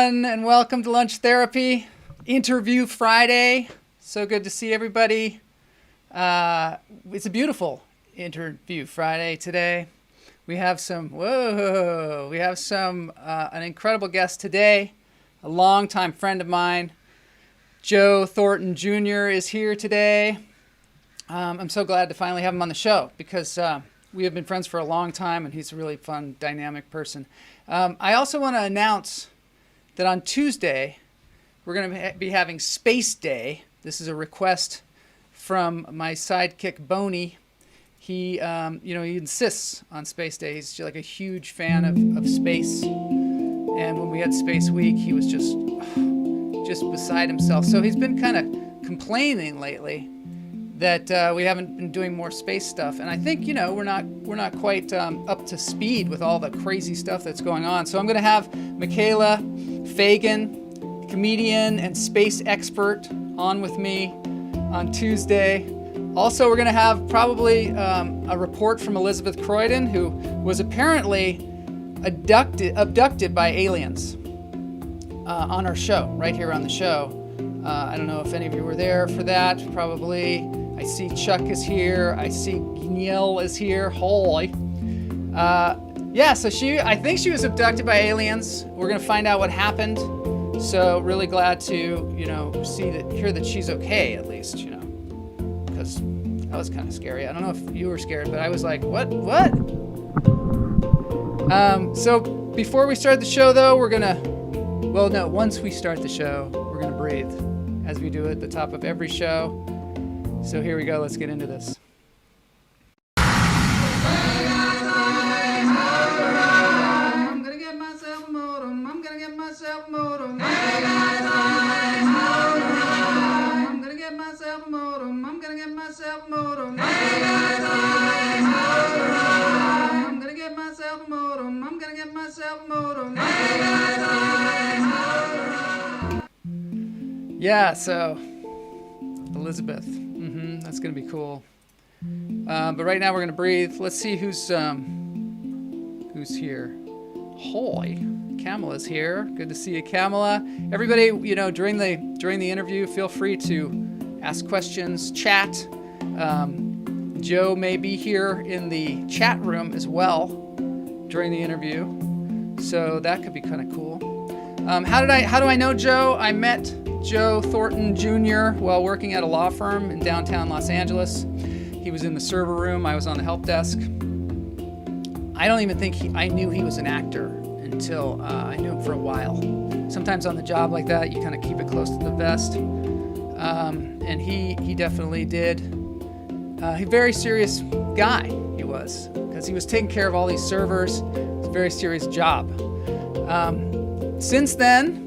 everyone, and welcome to Lunch Therapy Interview Friday. So good to see everybody. It's a beautiful Interview Friday today. We have an incredible guest today, a longtime friend of mine. Joe Thornton Jr. is here today. I'm so glad to finally have him on the show because we have been friends for a long time, and he's a really fun, dynamic person. I also want to announce that on Tuesday, we're going to be having Space Day. This is a request from my sidekick, Boney. He insists on Space Day. He's like a huge fan of space. And when we had Space Week, he was just beside himself. So he's been kind of complaining lately that we haven't been doing more space stuff. And I think, we're not quite up to speed with all the crazy stuff that's going on. So I'm going to have Michaela Fagan, comedian and space expert, on with me on Tuesday. Also, we're going to have probably a report from Elizabeth Croydon, who was apparently abducted by aliens on our show, right here on the show. I don't know if any of you were there for that, probably. I see Chuck is here. I see Niel is here. Holy. So I think she was abducted by aliens. We're going to find out what happened. So really glad to, hear that she's okay, at least, because that was kind of scary. I don't know if you were scared, but I was like, what? So before we start the show, though, once we start the show, we're going to breathe, as we do at the top of every show. So here we go. Let's get into this. I'm going to get myself a modem. I'm going to get myself a modem. I'm going to get myself a modem. I'm going to get myself a modem. I'm going to get myself a modem. I'm going to get myself a modem. Yeah, so Elizabeth. That's going to be cool. But right now we're going to breathe. Let's see who's here. Hoy, Kamala's here. Good to see you, Kamala. Everybody, during the interview, feel free to ask questions, chat. Joe may be here in the chat room as well during the interview, so that could be kind of cool. How do I know Joe? I met Joe Thornton Jr. while working at a law firm in downtown Los Angeles. He was in the server room. I was on the help desk. I don't even think I knew he was an actor until I knew him for a while. Sometimes on the job like that, you kind of keep it close to the vest. And he definitely did. He's a very serious guy, he was, because he was taking care of all these servers. It's a very serious job. Since then,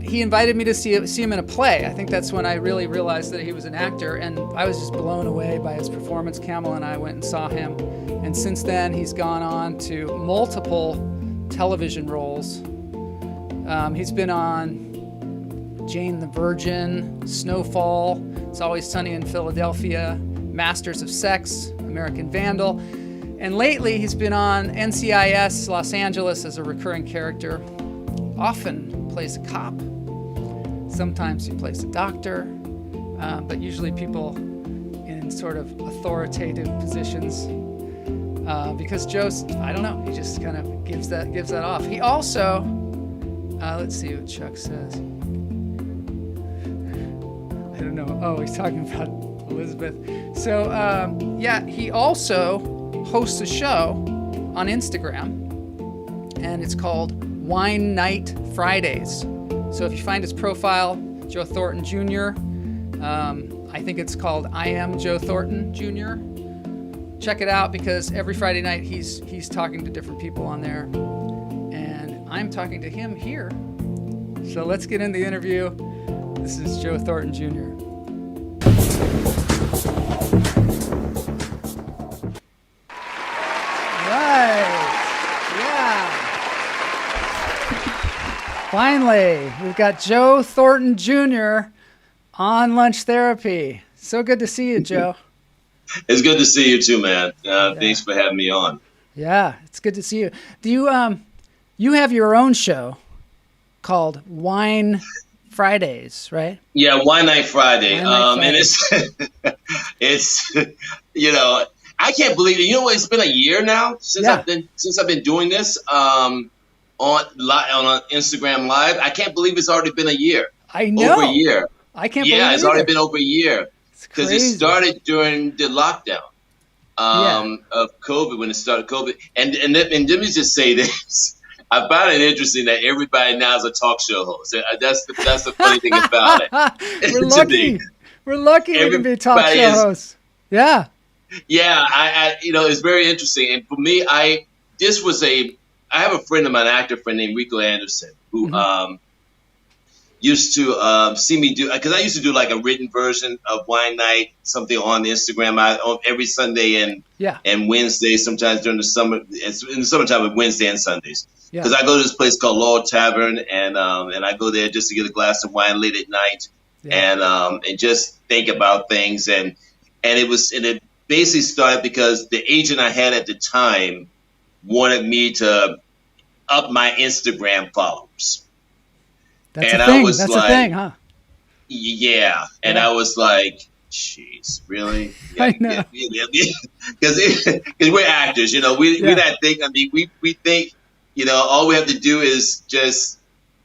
he invited me to see him in a play. I think that's when I really realized that he was an actor, and I was just blown away by his performance. Kamala and I went and saw him, and since then he's gone on to multiple television roles. He's been on Jane the Virgin, Snowfall, It's Always Sunny in Philadelphia, Masters of Sex, American Vandal, and lately he's been on NCIS Los Angeles as a recurring character. Often plays a cop. Sometimes he plays a doctor, but usually people in sort of authoritative positions. Because Joe's, I don't know, he just kind of gives that off. He also, let's see what Chuck says. I don't know. Oh, he's talking about Elizabeth. So, he also hosts a show on Instagram, and it's called Wine Night Fridays. So if you find his profile, Joe Thornton Jr., I think it's called I Am Joe Thornton Jr. Check it out, because every Friday night he's talking to different people on there, and I'm talking to him here. So let's get into the interview. This is Joe Thornton Jr. Finally, we've got Joe Thornton Jr. on Lunch Therapy. So good to see you, Joe. It's good to see you too, man. Thanks for having me on. Yeah, it's good to see you. Do you you have your own show called Wine Fridays, right? Yeah, Wine Night Friday. Wine Night Friday. And it's I can't believe it. You know what? It's been a year now since Yeah. I've been doing this on Instagram Live. I can't believe it's already been a year. I know. Over a year. I can't believe it. Yeah, it's already been over a year. It's Because crazy. it started during the lockdown of COVID, when it started COVID. And let me just say this. I find it interesting that everybody now is a talk show host. That's the funny thing about it. We're lucky. We're lucky we can be talk show hosts. Yeah. Yeah, I it's very interesting. And for me, I have a friend of mine, an actor friend named Rico Anderson, who used to see me do, because I used to do like a written version of Wine Night, something on Instagram on every Sunday and Wednesday, sometimes during the summer. It's in the summertime, with Wednesday and Sundays. Because I go to this place called Laurel Tavern, and I go there just to get a glass of wine late at night, and just think about things. And it basically started because the agent I had at the time wanted me to up my Instagram followers. That's a thing. That's a thing, huh? Yeah. And I was like, jeez, really? Yeah, I know. Because we're actors, we not think, we think, all we have to do is just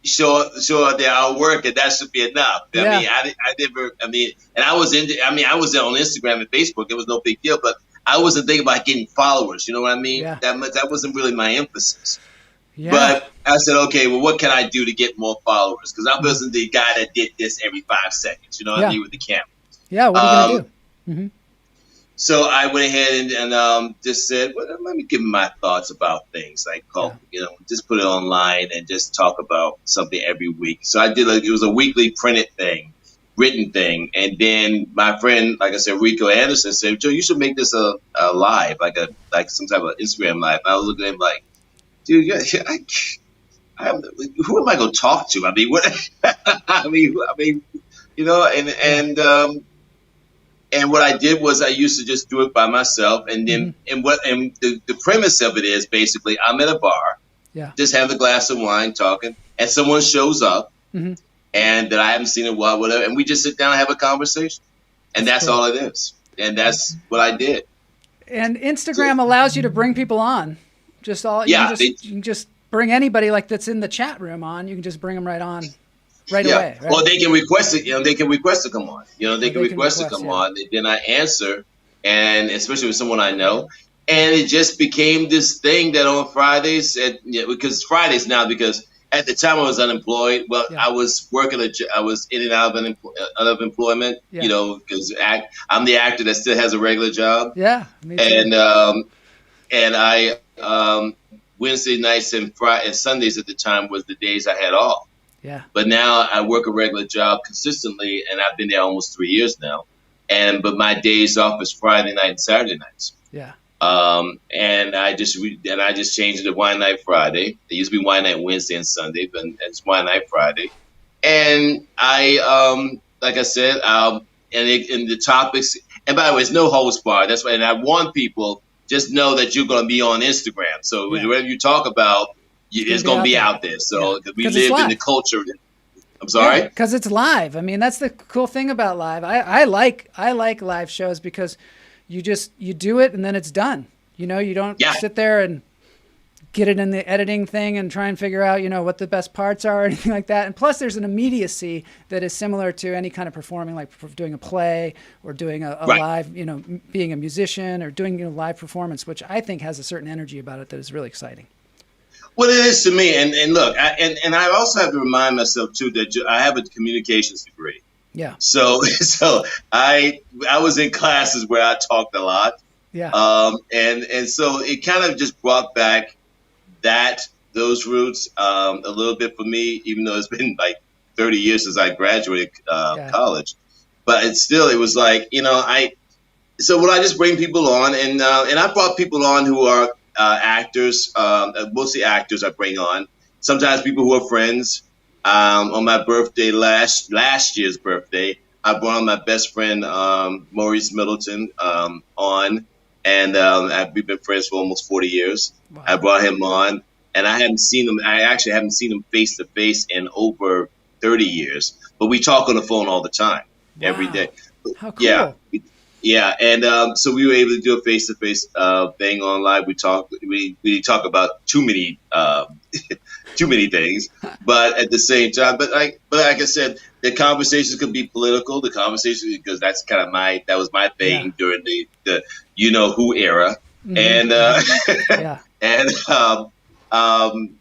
show our work, and that should be enough. Yeah. I was on Instagram and Facebook. It was no big deal, but I wasn't thinking about getting followers. You know what I mean? Yeah. That wasn't really my emphasis. Yeah. But I said, okay, well, what can I do to get more followers? Because I wasn't the guy that did this every 5 seconds. You know what I mean, with the camera. Yeah. What are you gonna do? Mm-hmm. So I went ahead and just said, well, let me give my thoughts about things. Like, just put it online and just talk about something every week. So I did, it was a weekly printed thing, written thing. And then my friend, like I said, Rico Anderson, said, Joe, you should make this a live, like some type of Instagram live. And I was looking at him like, dude, who am I going to talk to? I mean, what? And what I did was I used to just do it by myself, and then the premise of it is basically I'm at a bar, just have a glass of wine, talking, and someone shows up, and that I haven't seen in a while, whatever, and we just sit down and have a conversation, and that's all it is, and that's what I did. And Instagram allows you to bring people on, you can just bring anybody that's in the chat room on. You can just bring them right on. Right away. Right? Well, they can request it. They can request to come on. They can request to come on. And then I answer, and especially with someone I know. And it just became this thing that on Fridays, because Fridays now, because at the time I was unemployed. Well, I was working. I was in and out of employment. Because I'm the actor that still has a regular job. Yeah. Me too. And I Wednesday nights and Sundays at the time was the days I had off. Yeah. But now I work a regular job consistently, and I've been there almost 3 years now. But my days off is Friday night and Saturday nights. Yeah. And I just changed it to Wine Night Friday. It used to be Wine Night Wednesday and Sunday, but it's Wine Night Friday. And I, like I said, and the topics. And by the way, it's no host bar. That's why. And I want people just know that you're going to be on Instagram. So whatever you talk about, it's going to be out there. So we live in the culture. I'm sorry? Because it's live. I mean, that's the cool thing about live. I like live shows because you do it and then it's done. You don't sit there and get it in the editing thing and try and figure out, what the best parts are or anything like that. And plus there's an immediacy that is similar to any kind of performing, like doing a play or doing a live, being a musician or doing live performance, which I think has a certain energy about it that is really exciting. Well, it is to me, and look, I also have to remind myself too that I have a communications degree. Yeah. So I was in classes where I talked a lot. Yeah. And so it kind of just brought back those roots a little bit for me, even though it's been like 30 years since I graduated college. But it was like so when I just bring people on, and I brought people on who are actors, mostly actors I bring on. Sometimes people who are friends. On my birthday, last year's birthday, I brought on my best friend, Maurice Middleton, on. And we've been friends for almost 40 years. Wow. I brought him on. and I hadn't seen him. I actually haven't seen him face to face in over 30 years. But we talk on the phone all the time, every day. How cool. Yeah. Yeah, and so we were able to do a face-to-face thing online. We talk about too many things, but at the same time, but like I said, the conversations could be political. The conversations, because that's kind of that was my thing during the you know who era, and but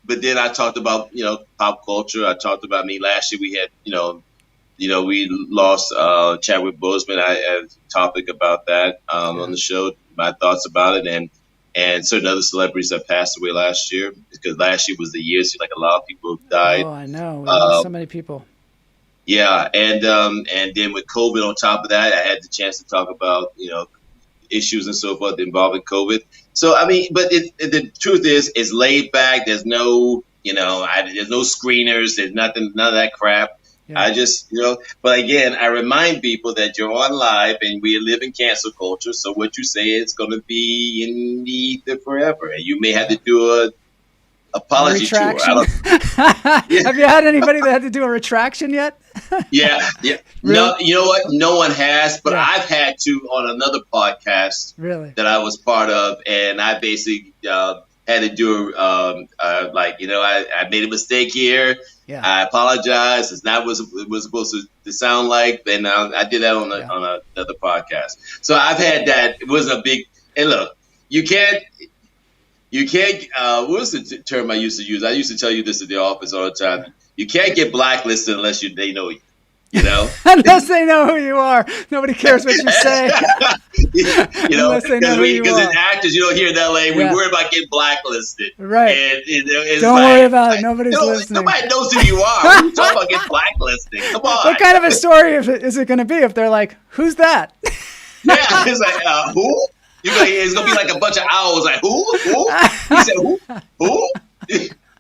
then I talked about pop culture. I talked about last year we had we lost Chadwick Boseman. I had a topic about that on the show, my thoughts about it, and certain other celebrities that passed away last year, because last year was the year, like a lot of people died. Oh, I know. So many people. Yeah, and then with COVID on top of that, I had the chance to talk about issues and so forth involving COVID. So I mean, but the truth is, it's laid back. There's no there's no screeners. There's nothing, none of that crap. Yeah. I just, but again, I remind people that you're on live and we live in cancel culture. So what you say is going to be in the ether forever. And you may have to do a apology tour. Have you had anybody that had to do a retraction yet? Yeah. Really? No, you know what? No one has, but I've had to on another podcast that I was part of. And I basically had to do I made a mistake here. Yeah. I apologize. It's not what it was supposed to sound like. And I did that on another podcast. So I've had that. It wasn't a big. And look, you can't. What was the term I used to use? I used to tell you this at the office all the time. You can't get blacklisted unless they know you. Unless they know who you are. Nobody cares what you say. Unless they know who you are. Because as actors, here in LA, we worry about getting blacklisted. Right. And it's Don't worry about it. Nobody's listening. Nobody knows who you are. What are you talking about getting blacklisted? Come on. What kind of a story is it going to be if they're like, who's that? Yeah, it's like, who? It's going to be like a bunch of owls. Like, who? He said, who?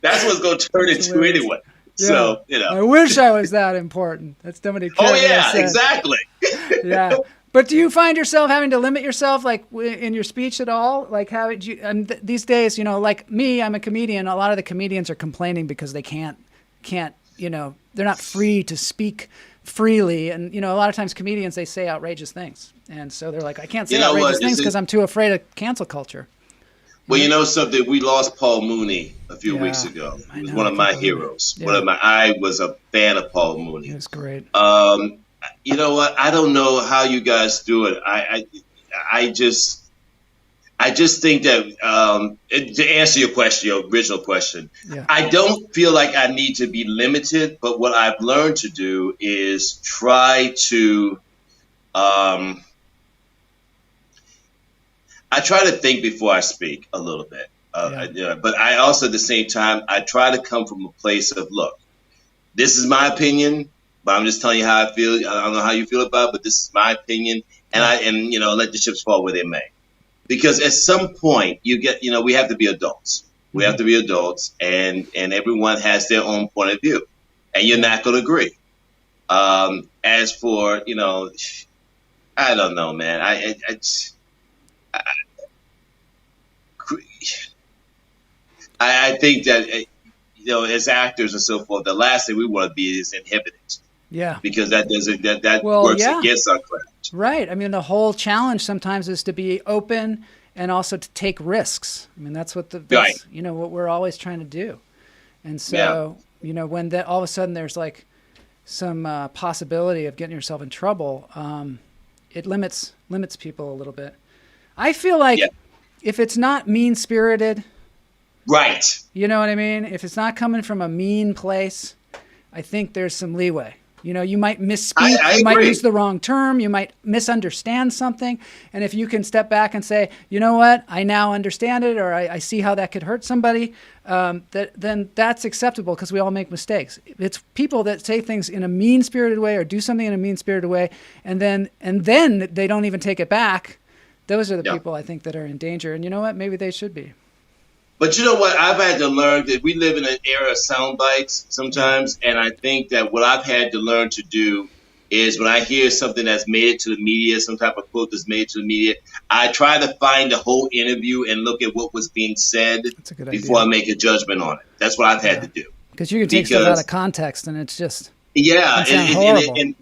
That's what's going to turn into anyway. Yeah. So, I wish I was that important. That's nobody cares. Oh, yeah, exactly. Yeah. But do you find yourself having to limit yourself, like in your speech at all? Like these days, like me, I'm a comedian. A lot of the comedians are complaining because they can't, they're not free to speak freely. And, a lot of times comedians, they say outrageous things. And so they're like, I can't say outrageous things because I'm too afraid of cancel culture. Well, something, we lost Paul Mooney a few weeks ago. He was one of my heroes. Yeah. I was a fan of Paul Mooney. He was great. You know what? I don't know how you guys do it. I just think that to answer your question, your original question, I don't feel like I need to be limited. But what I've learned to do is try to I try to think before I speak a little bit. But I also, at the same time, I try to come from a place of, look, this is my opinion, but I'm just telling you how I feel. I don't know how you feel about it, but this is my opinion. And let the chips fall where they may. Because at some point we have to be adults. We have to be adults, and everyone has their own point of view, and you're not going to agree. As for, I don't know, man. I think that, as actors and so forth, the last thing we want to be is inhibited. Yeah. Because that works against our craft. Right. I mean, the whole challenge sometimes is to be open and also to take risks. I mean, that's what what we're always trying to do. And so, when that all of a sudden there's like some possibility of getting yourself in trouble, it limits people a little bit. I feel like if it's not mean-spirited, right? You know what I mean? If it's not coming from a mean place, I think there's some leeway. You might misspeak, you might use the wrong term, you might misunderstand something. And if you can step back and say, you know what, I now understand it, or I see how that could hurt somebody, then that's acceptable because we all make mistakes. It's people that say things in a mean-spirited way or do something in a mean-spirited way, and then they don't even take it back. Those are the people I think that are in danger. And you know what? Maybe they should be. But you know what? I've had to learn that we live in an era of sound bites sometimes. And I think that what I've had to learn to do is when I hear something that's made it to the media, some type of quote that's made it to the media, I try to find the whole interview and look at what was being said before I make a judgment on it. That's what I've had to do. Because you can take stuff out of context and it's just horrible.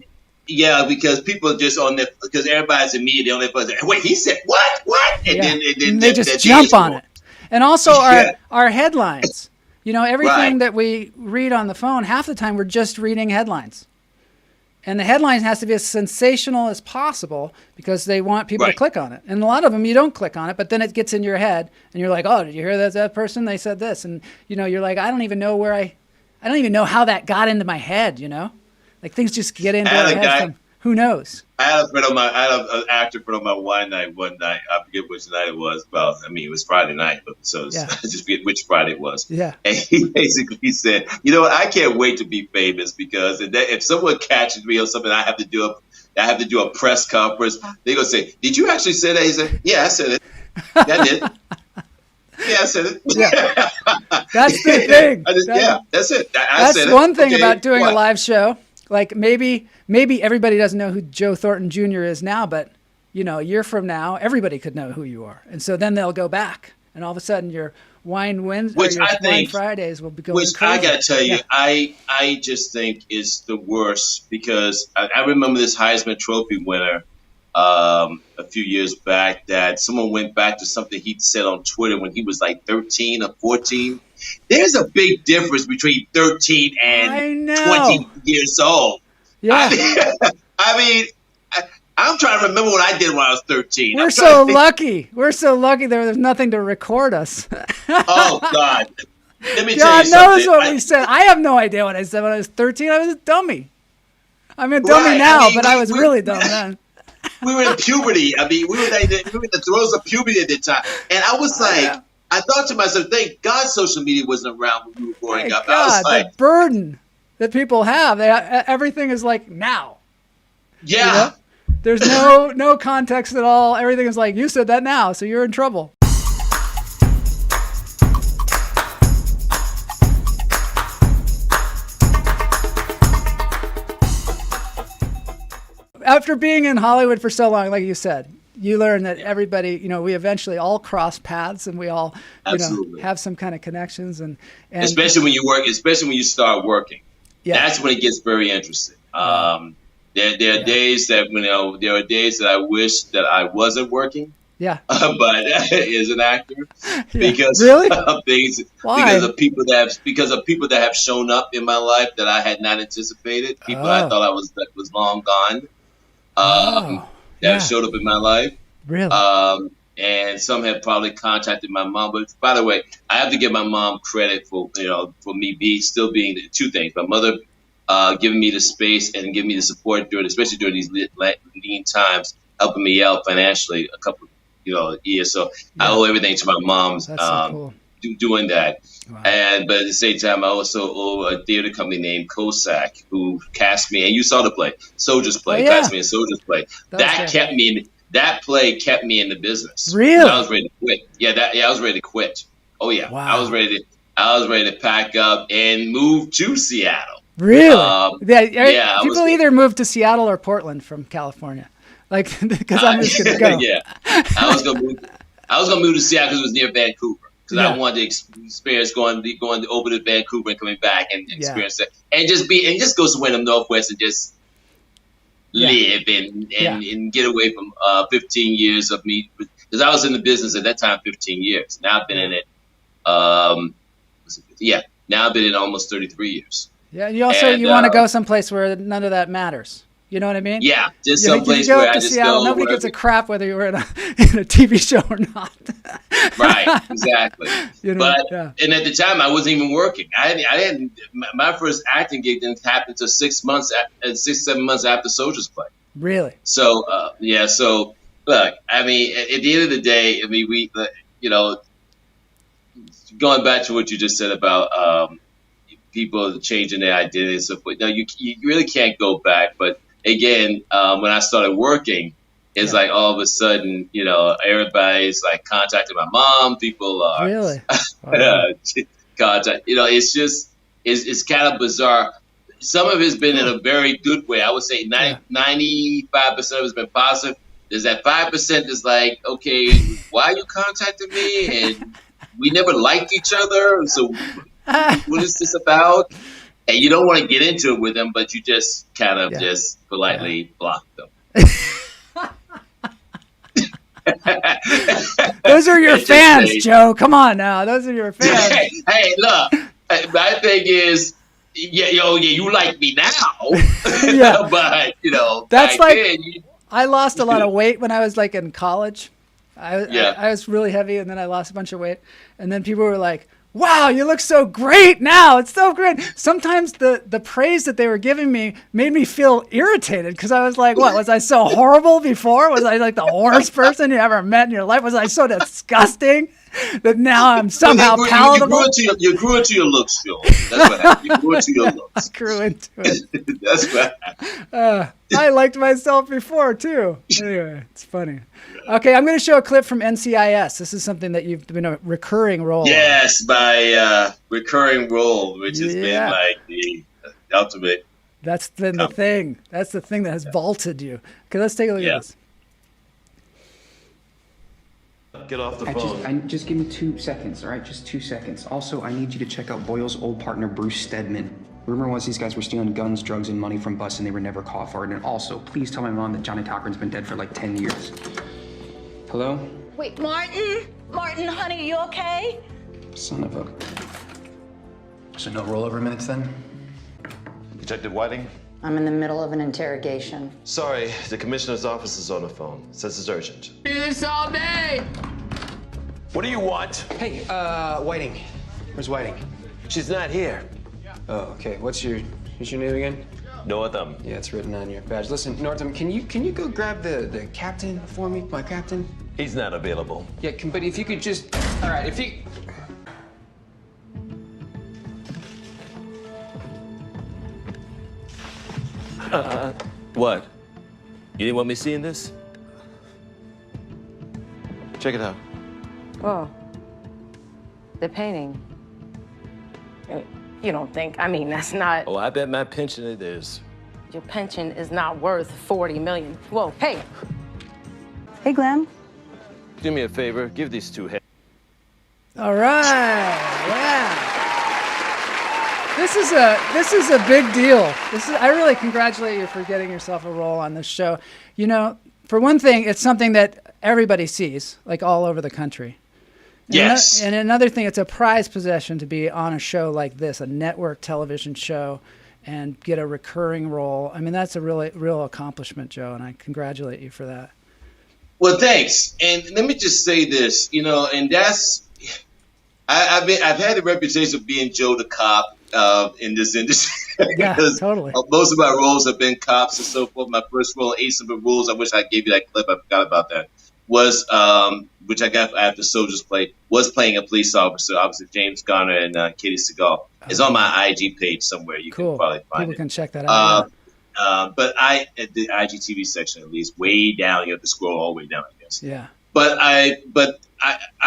Yeah, because people just because everybody's in media, on their phone, wait, he said what? And then they just jump on it. And also our headlines. Everything that we read on the phone, half the time we're just reading headlines. And the headline has to be as sensational as possible because they want people to click on it. And a lot of them, you don't click on it, but then it gets in your head and you're like, oh, did you hear that person? They said this. And, you're like, I don't even know how that got into my head, Like things just get into our head from who knows. I had an actor friend of mine one night. I forget which night it was. It was Friday night, but I just forget which Friday it was. Yeah. And he basically said, you know what, I can't wait to be famous because if someone catches me or something, I have to do a press conference. They're going to say, did you actually say that? He said, yeah, I said it. I did. Yeah, I said it. Yeah. That's the thing. That's it. That's one thing about doing a live show. Like maybe everybody doesn't know who Joe Thornton Jr. is now, but a year from now, everybody could know who you are. And so then they'll go back and all of a sudden your Wine Fridays will be going crazy. I got to tell you, I just think is the worst because I remember this Heisman Trophy winner a few years back that someone went back to something he'd said on Twitter when he was like 13 or 14. There's a big difference between 13 and 20 years old. Yeah. I'm trying to remember what I did when I was 13. We're so lucky. We're so lucky there's nothing to record us. Oh, God. Let me tell you something. God knows what we said. I have no idea what I said when I was 13. I was a dummy. I'm a dummy now, but I was really dumb then. We were in puberty. We were in the throes of puberty at the time. And I was like, I thought to myself, thank God social media wasn't around when we were growing up. God, I was like, the burden that people have. Everything is like now. Yeah. There's no context at all. Everything is like, you said that now, so you're in trouble. After being in Hollywood for so long, like you said, you learn that everybody, we eventually all cross paths and we all, have some kind of connections and especially when you start working. Yeah. That's when it gets very interesting. There are days that I wish that I wasn't working. Yeah. But as an actor, because really? Of things, why? because of people that have shown up in my life that I had not anticipated. People I thought was long gone. That have showed up in my life. Really? And some have probably contacted my mom. But by the way, I have to give my mom credit for me still being two things. My mother giving me the space and giving me the support especially during these lean times, helping me out financially a couple years. So I owe everything to my mom. That's so cool. Doing that. Wow. But at the same time, I also owe a theater company named Cossack who cast me, and you saw the play, Soldier's Play, cast me in Soldier's Play. That play kept me in the business. Really? I was ready to quit. I was ready to quit. Oh yeah. Wow. I was ready to pack up and move to Seattle. Really? People either move to Seattle or Portland from California. Like, because I'm just going to go. Yeah. I was going to move to Seattle because it was near Vancouver. Because I wanted to experience going over to Vancouver and coming back and experience that, and just go somewhere in the Northwest and just live and get away from 15 years of me. Because I was in the business at that time 15 years. Now I've been in it. Now I've been in almost 33 years. Yeah, you want to go someplace where none of that matters. You know what I mean? Yeah, just someplace where I just Seattle, go. Nobody gives a crap whether you were in a TV show or not. Right, exactly. And at the time, I wasn't even working. I didn't. My first acting gig didn't happen until 6 months, 7 months after Soldier's Play. Really? So So look, at the end of the day, we going back to what you just said about people changing their identity and so forth. No, you really can't go back, but. Again, when I started working, it's like all of a sudden, everybody's like contacting my mom. People are really contact. It's kind of bizarre. some of it's been in a very good way. I would say 95% of it's been positive. There's that 5% that's like, okay, why are you contacting me? And we never liked each other. So what is this about? And you don't want to get into it with them, but you just kind of just politely block them. Those are your fans, Joe. Come on now. Those are your fans. Hey, look. My thing is, you like me now. But, that's like, then, I lost a lot of weight when I was like in college. I was really heavy, and then I lost a bunch of weight. And then people were like, wow, you look so great now. It's so great. Sometimes the praise that they were giving me made me feel irritated because I was like, what, was I so horrible before? Was I like the worst person you ever met in your life? Was I so disgusting that now I'm somehow palatable? You grew into your looks, Phil. That's what happened. You grew into your looks. I grew into it. That's what happened. I liked myself before, too. Anyway, it's funny. Okay, I'm going to show a clip from NCIS. This is something that you've been a recurring role. Yes, my recurring role, which has been like the ultimate. That's been the thing. That's the thing that has vaulted you. Okay, let's take a look at this. Get off the phone. Just give me 2 seconds, all right? Just 2 seconds. Also, I need you to check out Boyle's old partner, Bruce Stedman. Rumor was these guys were stealing guns, drugs, and money from busts, and they were never caught for it. And also, please tell my mom that Johnny Cochran's been dead for like 10 years. Hello? Wait, Martin? Martin, honey, you okay? Son of a... So no rollover minutes then? Detective Whiting? I'm in the middle of an interrogation. Sorry, the commissioner's office is on the phone. Says it's urgent. Do this all day. What do you want? Hey, Whiting. Where's Whiting? She's not here. Oh, okay. What's your name again? Northam. Yeah, it's written on your badge. Listen, Northam, can you go grab the captain for me, my captain? He's not available. Yeah, but if you could just... All right, if you... What? You didn't want me seeing this? Check it out. Oh, the painting. You don't think, I mean, that's not... Oh, I bet my pension it is. Your pension is not worth $40 million. Whoa, hey. Hey, Glenn. Do me a favor, give these two heads. All right, yeah. This is a big deal. I really congratulate you for getting yourself a role on this show. You know, for one thing, it's something that everybody sees, like all over the country. Yes. And another thing, it's a prized possession to be on a show like this, a network television show, and get a recurring role. I mean, that's a real accomplishment, Joe, and I congratulate you for that. Well, thanks. And let me just say this, and that's I've had the reputation of being Joe the cop in this industry. Yeah, because totally. Most of my roles have been cops and so forth. My first role, Ace of the Rules, I wish I gave you that clip. I forgot about that. Was which I got after Soldiers Play, was playing a police officer, obviously James Garner and Katie Seagal. It's on my IG page somewhere. You can probably find People it. can check that out. But at the IGTV section, at least, way down, you have to scroll all the way down, I guess. Yeah. But I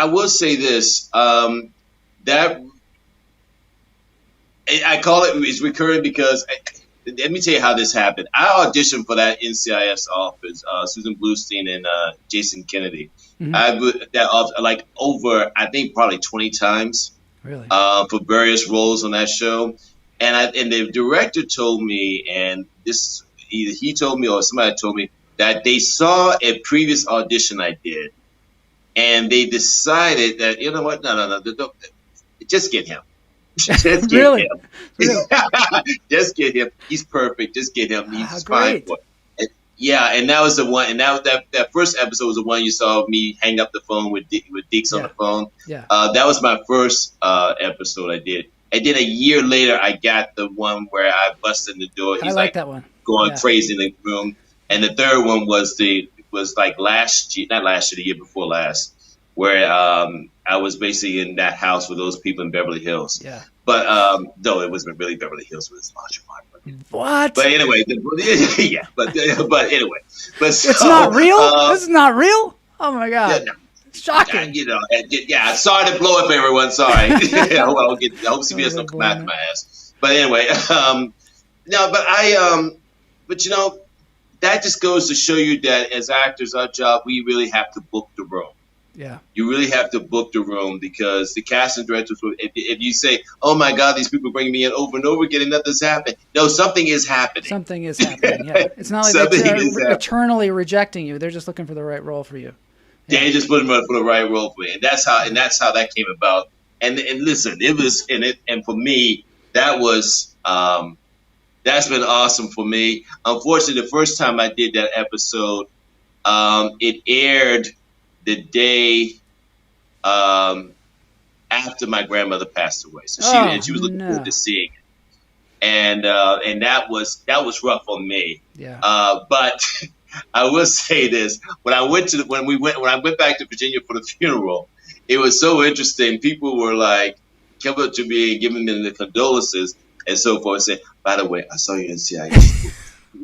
will say this, that I call it's recurring because let me tell you how this happened. I auditioned for that NCIS office, Susan Bluestein and Jason Kennedy. Mm-hmm. I think probably 20 times. Really? For various roles on that show. And the director told me, and this either he told me or somebody told me, that they saw a previous audition I did, and they decided that, you know what, no, just get him. Just get really? him. Really? Just get him. He's perfect. Just get him. He's fine for it. Yeah, and that was the one. And that first episode was the one you saw me hang up the phone with Deeks on the phone. Yeah. That was my first episode I did. And then a year later, I got the one where I busted in the door. He's like that one. Going crazy in the room. And the third one was like the year before last, where I was basically in that house with those people in Beverly Hills. Yeah. But no, it wasn't really Beverly Hills. It was Laundry Market. What? But anyway, yeah. But anyway, it's not real. This is not real. Oh my God. Yeah, no. Shocking. Sorry to blow up everyone. Sorry. I hope CBS don't come after my ass. But anyway, No, but that just goes to show you that as actors, our job, we really have to book the room. Yeah. You really have to book the room because the casting directors, if you say, oh my God, these people bring me in over and over again and nothing's happened. No, something is happening. Something is happening, yeah. It's not like they're eternally rejecting you. They're just looking for the right role for you. Yeah, they just put them for the right role for me. And that's how that came about. And listen, it was and for me, that's been awesome for me. Unfortunately, the first time I did that episode, it aired the day after my grandmother passed away. So she was looking forward to seeing it. And that was rough on me. Yeah. But I will say this: when I went back to Virginia for the funeral, it was so interesting. People were like coming up to me and giving me the condolences and so forth, saying, "By the way, I saw you in CIA."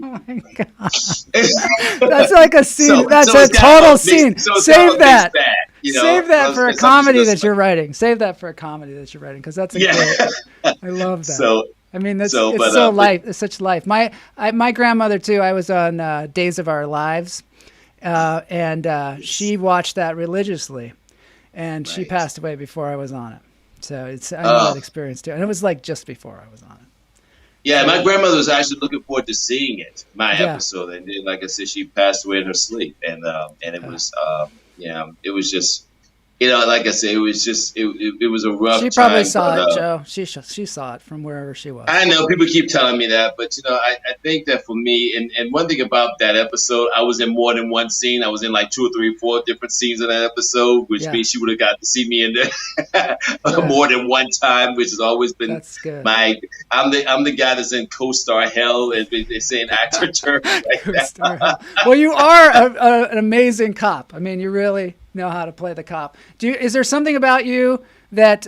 Oh my God. That's like a scene. That's a total scene. Save that. Save that for a comedy that you're writing. Save that for a comedy that you're writing because that's great. I love that. So I mean, it's life. It's such life. My grandmother too. I was on Days of Our Lives, and she watched that religiously, and she passed away before I was on it. So I know that experience too, and it was like just before I was on it. Yeah, my grandmother was actually looking forward to seeing it, episode, and then, like I said, she passed away in her sleep, and it was, it was just, like I said, it was just, it was a rough time. She probably saw it, Joe. She saw it from wherever she was. I know people keep telling me that, but I think that for me, and one thing about that episode, I was in more than one scene. I was in like 2 or 3, 4 different scenes in that episode, which means she would have got to see me in there more than one time, which has always been that's good. I'm the guy that's in co-star hell, as they say in actor terms. Co-star hell. Well, you are an amazing cop. I mean, you really know how to play the cop. Is there something about you that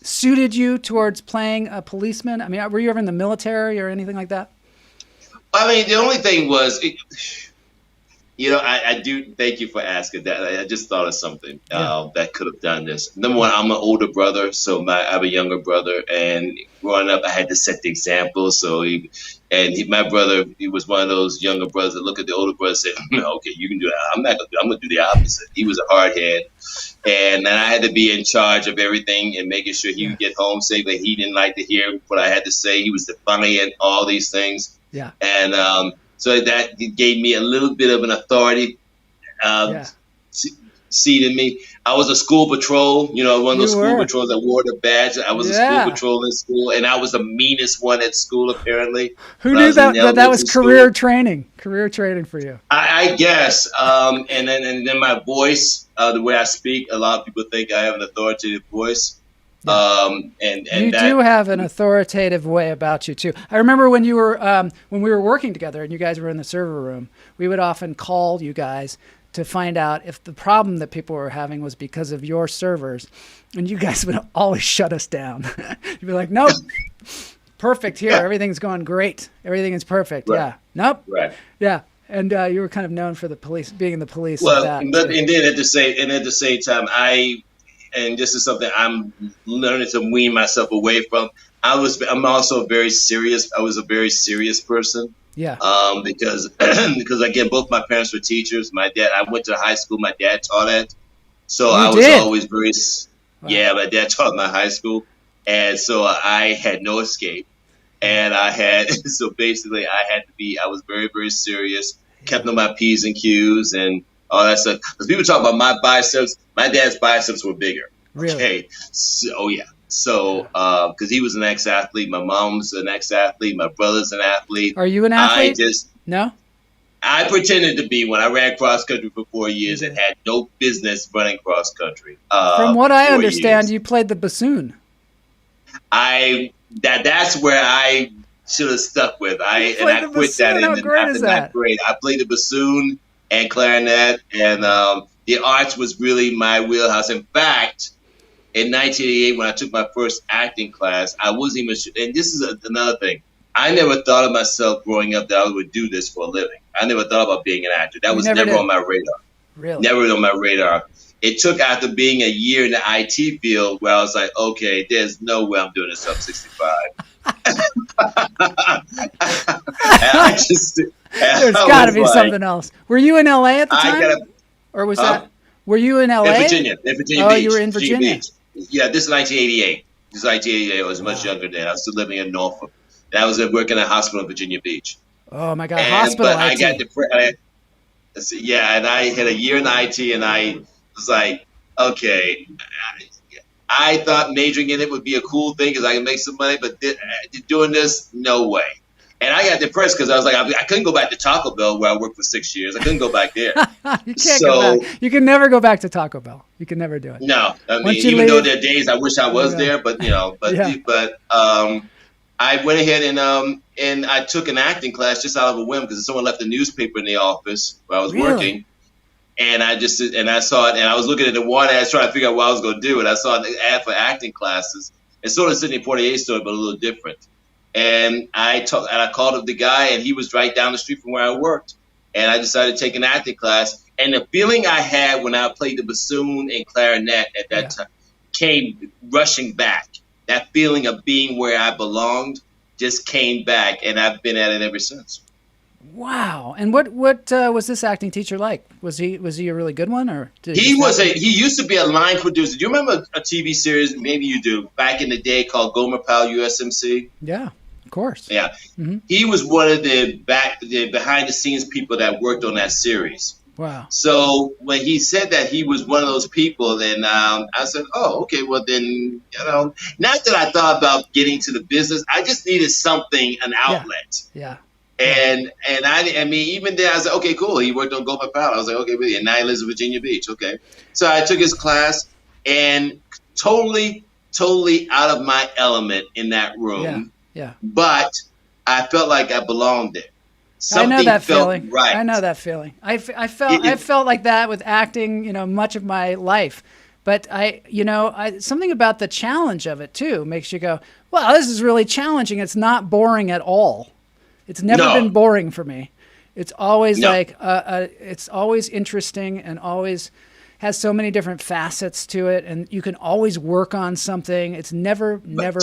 suited you towards playing a policeman? I mean, were you ever in the military or anything like that? I mean, the only thing was, I do thank you for asking that. I just thought of something that could have done this. Number one, I'm an older brother, so I have a younger brother, and growing up, I had to set the example. So my brother, he was one of those younger brothers that look at the older brother and say, "No, okay, you can do that. I'm not gonna do. I'm gonna do the opposite." He was a hard head, and I had to be in charge of everything and making sure he would get home safe. That he didn't like to hear what I had to say. He was defiant, all these things. Yeah, and so that gave me a little bit of an authority seat in me. I was a school patrol, one of those school patrols that wore the badge. I was a school patrol in school, and I was the meanest one at school, apparently. Who knew that was career training for you? I guess. And then my voice, the way I speak, a lot of people think I have an authoritative voice. Yeah. And you do have an authoritative way about you too. I remember when you were when we were working together and you guys were in the server room, we would often call you guys to find out if the problem that people were having was because of your servers, and you guys would always shut us down. You'd be like, "Nope, perfect here. Everything's going great. Everything is perfect." Right. Yeah. Nope. Right. Yeah. And you were kind of known for the police, being in the police. Well, and then at the same time, and this is something I'm learning to wean myself away from. I'm also very serious. I was a very serious person. Yeah. Because again, both my parents were teachers. My dad, I went to high school. My dad taught it. So I was always very, my dad taught my high school. And so I had no escape. And so basically I was very, very serious, kept on my P's and Q's and all that stuff. Because people talk about my biceps, my dad's biceps were bigger. Really? Okay. So, yeah. So, because he was an ex-athlete, my mom's an ex-athlete, my brother's an athlete. Are you an athlete? No? I pretended to be when I ran cross country for 4 years and had no business running cross country. From what I understand, you played the bassoon. That's where I should have stuck with. I quit that after ninth grade. I played the bassoon and clarinet, and the arts was really my wheelhouse. In fact, in 1988, when I took my first acting class, I wasn't even sure. And this is another thing. I never thought of myself growing up that I would do this for a living. I never thought about being an actor. That was never on my radar. Really? Never on my radar. it took after being a year in the IT field where I was like, okay, there's no way I'm doing this up 65. There's got to be something else. Were you in LA at the time? Or was that? Were you in LA? In Virginia. Oh, Beach. You were in Virginia. Yeah, this is 1988. This is 1988. I was much younger then. I was still living in Norfolk. And I was working at a hospital in Virginia Beach. Oh my God, hospital IT. I got depressed. Yeah, and I had a year in IT, and I was like, okay. I thought majoring in it would be a cool thing because I can make some money, but doing this, no way. And I got depressed because I was like, I couldn't go back to Taco Bell where I worked for 6 years. I couldn't go back there. You can't go back. You can never go back to Taco Bell. You can never do it. No, I mean, even though there are days I wish I was there, but I went ahead and I took an acting class just out of a whim because someone left a newspaper in the office where I was working. And I saw it, and I was looking at the one ad trying to figure out what I was going to do, and I saw an ad for acting classes. It's sort of Sidney Poitier story, but a little different. And I called up the guy, and he was right down the street from where I worked. And I decided to take an acting class. And the feeling I had when I played the bassoon and clarinet at that time came rushing back. That feeling of being where I belonged just came back, and I've been at it ever since. Wow! And what was this acting teacher like? Was he a really good one, or he used to be a line producer? Do you remember a TV series? Maybe you do. Back in the day, called Gomer Pyle USMC. Yeah, of course. Yeah, He was one of the behind the scenes people that worked on that series. Wow! So when he said that he was one of those people, then I said, "Oh, okay. Well, then not that I thought about getting to the business. I just needed something, an outlet." Yeah. And I mean, even then, I was like, okay, cool. He worked on Gomer Pyle. I was like, okay, really? And now he lives in Virginia Beach. Okay. So I took his class and totally out of my element in that room. Yeah. But I felt like I belonged there. Something I know that felt feeling. right. I know that feeling. I felt like that with acting, much of my life. But something about the challenge of it too makes you go, well, this is really challenging. It's not boring at all. It's never been boring for me. It's always it's always interesting and always has so many different facets to it, and you can always work on something. It's never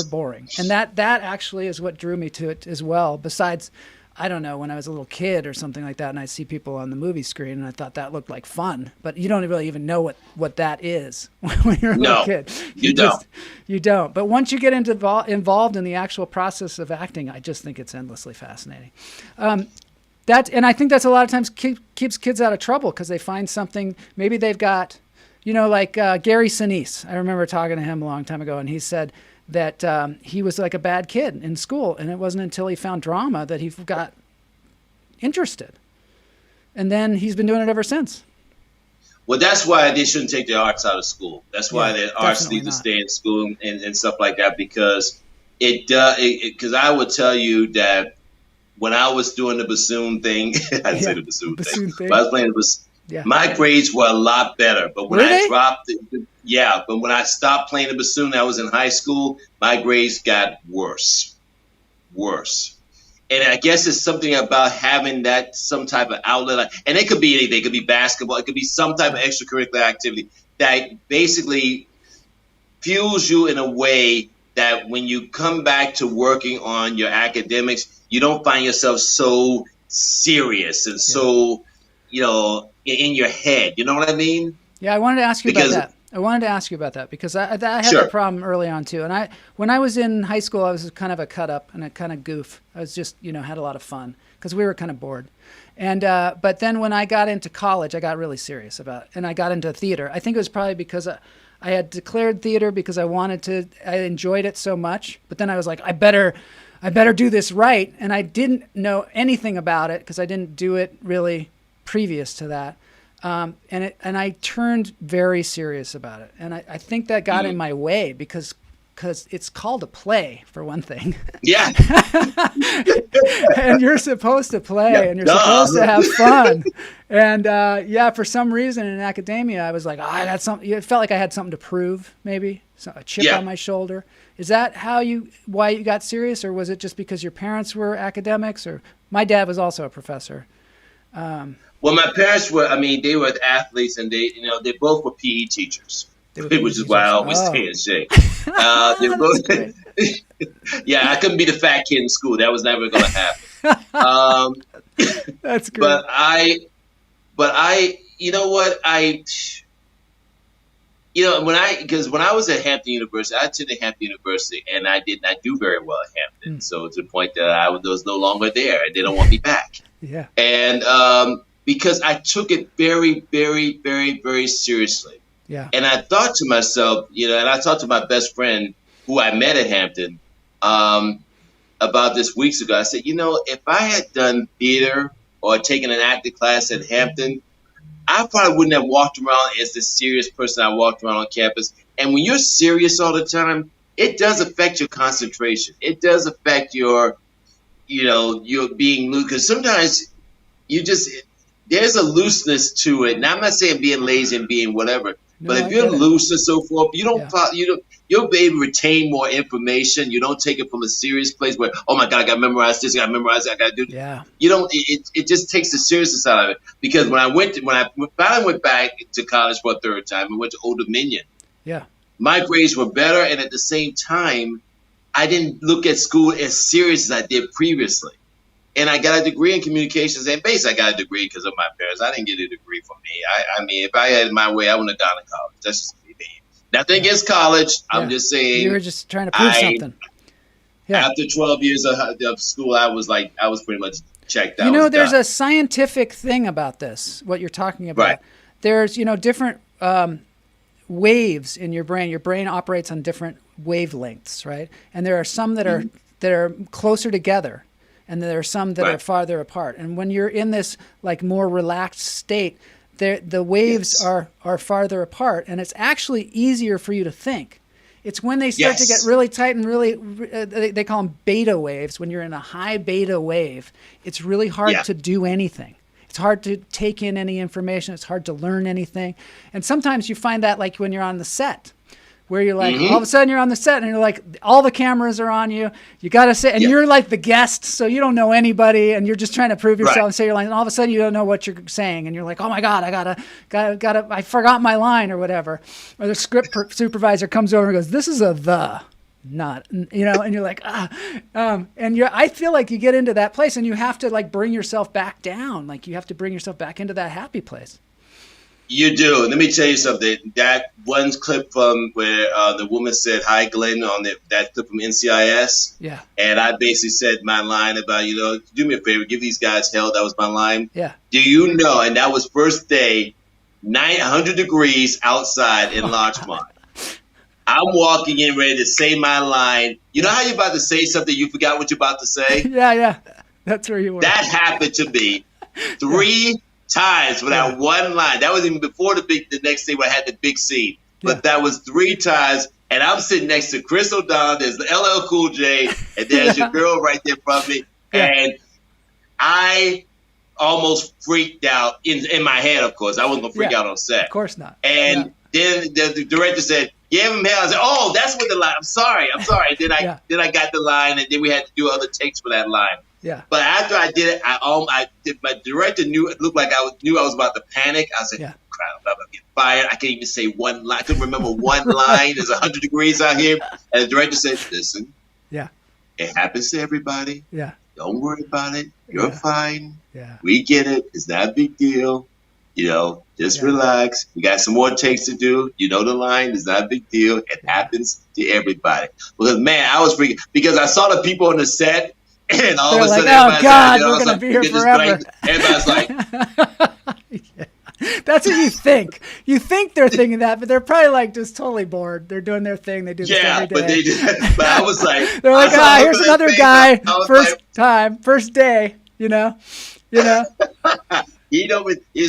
boring. And that actually is what drew me to it as well. Besides, I don't know, when I was a little kid or something like that, and I'd see people on the movie screen, and I thought that looked like fun. But you don't really even know what that is when you're a little kid. You don't. But once you get involved in the actual process of acting, I just think it's endlessly fascinating. And I think that's a lot of times keeps kids out of trouble because they find something. Maybe they've got, like Gary Sinise. I remember talking to him a long time ago, and he said that he was like a bad kid in school, and it wasn't until he found drama that he got interested. And then he's been doing it ever since. Well, that's why they shouldn't take the arts out of school. That's why the arts need to stay in school and stuff like that, because because I would tell you that when I was doing the bassoon thing, I'd say the bassoon thing. When I was playing the bassoon, my grades were a lot better. But when I dropped it, but when I stopped playing the bassoon, I was in high school, my grades got worse. And I guess it's something about having that some type of outlet. And it could be anything. It could be basketball. It could be some type of extracurricular activity that basically fuels you in a way that when you come back to working on your academics, you don't find yourself so serious and so, in your head. You know what I mean? Yeah, I wanted to ask you about that. Because I had that problem early on too. And when I was in high school, I was kind of a cut up and a kind of goof. I was just, had a lot of fun because we were kind of bored. And but then when I got into college, I got really serious about it. And I got into theater. I think it was probably because I had declared theater because I enjoyed it so much. But then I was like, I better do this right. And I didn't know anything about it because I didn't do it really previous to that. And I turned very serious about it. And I think that got in my way because it's called a play, for one thing. Yeah. And you're supposed to play and you're supposed to have fun. And for some reason in academia, I was like, I got something. It felt like I had something to prove, maybe a chip on my shoulder. Is that why you got serious, or was it just because your parents were academics? Or my dad was also a professor. Well, my parents were, I mean, they were athletes, and they both were PE teachers, which is why I always stay in shape. They were both, yeah, I couldn't be the fat kid in school. That was never going to happen. That's great. But I, you know what, because when I was at Hampton University, I attended Hampton University, and I did not do very well at Hampton. So to the point that I was no longer there, and they don't want me back. Yeah. And because I took it very, very, very, very seriously. Yeah. And I thought to myself, and I talked to my best friend who I met at Hampton about this weeks ago. I said, if I had done theater or taken an acting class at Hampton, I probably wouldn't have walked around as the serious person I walked around on campus. And when you're serious all the time, it does affect your concentration. It does affect your being loose. Because sometimes there's a looseness to it. And I'm not saying being lazy and being whatever, but if you're loose and so forth, you'll be able to retain more information. You don't take it from a serious place where, oh my God, I got to memorize this, I got to memorize that, I got to do this. Yeah. You don't. It just takes the seriousness out of it. Because when I finally went back to college for a third time and went to Old Dominion, yeah, my grades were better, and at the same time, I didn't look at school as serious as I did previously. And I got a degree in communications, and basically I got a degree because of my parents. I didn't get a degree for me. I mean, if I had my way, I wouldn't have gone to college. That's just me. Nothing against college. Yeah. I'm just saying. You were just trying to prove something. Yeah. After 12 years of school, I was pretty much checked out. There's a scientific thing about this, what you're talking about. Right. There's, different waves in your brain. Your brain operates on different wavelengths, right? And there are some that are closer together, and there are some that are farther apart. And when you're in this like more relaxed state, the waves are farther apart, and it's actually easier for you to think. It's when they start to get really tight and really, they call them beta waves. When you're in a high beta wave, it's really hard to do anything. It's hard to take in any information. It's hard to learn anything. And sometimes you find that like when you're on the set, where you're like, all of a sudden you're on the set and you're like, all the cameras are on you. You got to say, and you're like the guest, so you don't know anybody, and you're just trying to prove yourself and say your line. And all of a sudden you don't know what you're saying, and you're like, oh my God, I gotta, I forgot my line or whatever. Or the script supervisor comes over and goes, this is a not, and you're like, I feel like you get into that place and you have to like bring yourself back down. Like you have to bring yourself back into that happy place. You do. Let me tell you something. That one clip from where the woman said, hi, Glenn, on that clip from NCIS. Yeah. And I basically said my line about, do me a favor, give these guys hell. That was my line. Yeah. Do you know, and that was first day, 900 degrees outside in Larchmont. I'm walking in ready to say my line. You know how you're about to say something, you forgot what you're about to say? Yeah. That's where you were. That happened to me 3 times for that one line. That was even before the next day when I had the big scene. But that was 3 times, and I'm sitting next to Chris O'Donnell. There's the LL Cool J, and there's your girl right there from me. And I almost freaked out in my head. Of course, I wasn't gonna freak out on set. Of course not. And then the director said, "Give him hell." I said, "Oh, that's what the line." I'm sorry. And then I got the line, and then we had to do other takes for that line. Yeah. But after I did it, my director looked like I was about to panic. I said, crap, I'm about to get fired. I can't even say one line. I couldn't remember one line. There's 100 degrees out here. And the director said, listen, it happens to everybody. Yeah. Don't worry about it. You're fine. Yeah. We get it. It's not a big deal. Just relax. We got some more takes to do. The line. It's not a big deal. It happens to everybody. Because, man, I was freaking, because I saw the people on the set, and all of a sudden, oh God, we're going to be here forever. Everybody's like, That's what you think. You think they're thinking that, but they're probably like just totally bored. They're doing their thing. They do this every day. But I was like, they're like, here's another guy. First day. He's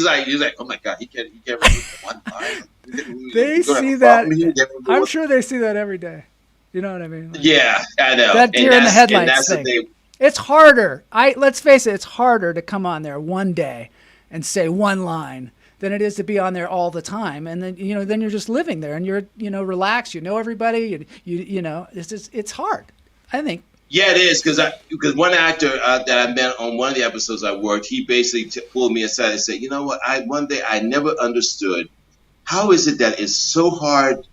like, oh my God, he can't remember one line. They see that. I'm sure they see that every day. You know what I mean? Like, yeah, I know. That deer in the headlights thing. It's harder. Let's face it, it's harder to come on there one day and say one line than it is to be on there all the time. And then, then you're just living there and you're, relaxed. You know everybody. It's hard. I think Yeah, it is because one actor that I met on one of the episodes I worked, he basically pulled me aside and said, "You know what? One day I never understood how is it that it's so hard